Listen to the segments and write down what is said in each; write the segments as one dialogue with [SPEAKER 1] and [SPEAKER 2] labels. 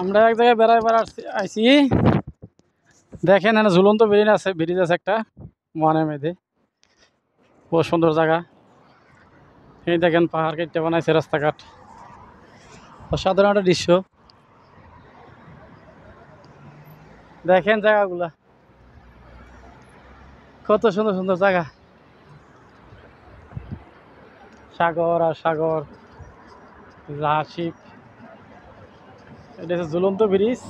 [SPEAKER 1] আমরা এক জায়গায় বেড়াইবার আইছি। দেখেন এখানে ঝুলন্ত ব্রিজ আছে একটা মনের মেয়েদে, বহু সুন্দর জায়গা। এই দেখেন পাহাড় কেটে বানাইছে রাস্তাঘাট, অসাধারণ একটা দৃশ্য। দেখেন জায়গাগুলা কত সুন্দর সুন্দর জায়গা, সাগর আর সাগর, জাহাজ। এটা হচ্ছে ঝুলন্ত ব্রিজ,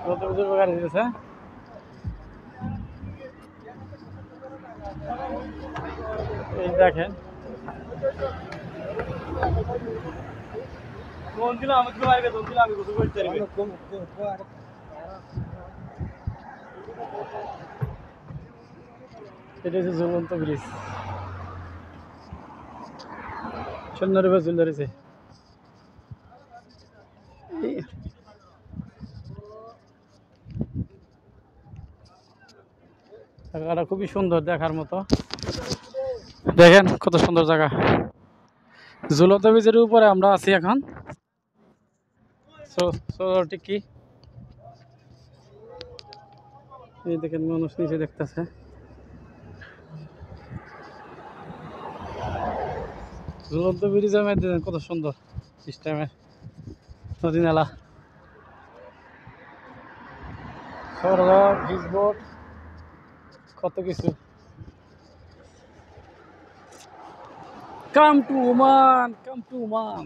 [SPEAKER 1] ঝুলন্ত ব্রিজের গাড়ি দিয়েছে। এই দেখেন এটা হচ্ছে ঝুলন্ত ব্রিজ, সুন্দর ভাবে ঝুল ধরেছে। জায়গাটা খুবই সুন্দর দেখার মতো। দেখেন কত সুন্দর জায়গা। ঝুলন্ত ব্রিজের উপরে আমরা আছি এখন। কি এই দেখেন মানুষ নিচে দেখতেছে। ঝুলন্ত ব্রিজের মধ্যে কত সুন্দর সিস্টেমের নদী নালা, সরকার ফিসবোর্ড, কত কিছু। Come to Oman, come to Oman.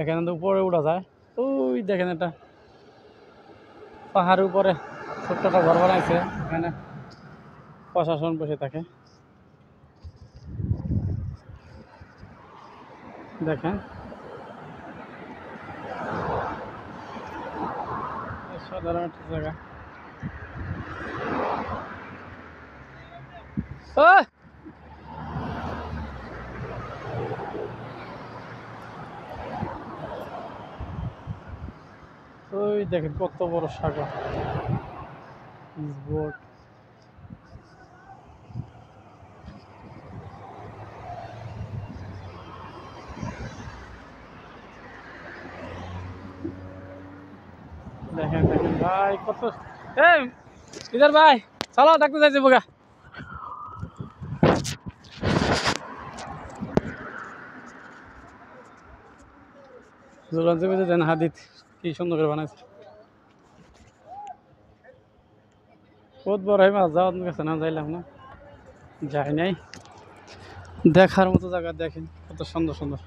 [SPEAKER 1] এখানে তো উপরে উঠা যায়। ওই দেখেন এটা পাহাড়ের উপরে ছোট্ট একটা ঘর বানাইছে, এখানে প্রশাসন বসে থাকে। দেখেন সাধারণ একটা জায়গা। ওই দেখেন কত বড় সাগর, বোট। দেখেন দেখেন ভাই কত, এই ইধার ভাই চলো ডাকতে যাইছে বোকা। ঝুলন্ত ব্রিজে দেন হাদিত কি সুন্দর করে বানাইছে। বহুত বড় হয় মাছ, যাওয়ার গেছে না, যাইলাম না, যাই নাই। দেখার মতো জায়গা, দেখেন কত সুন্দর সুন্দর।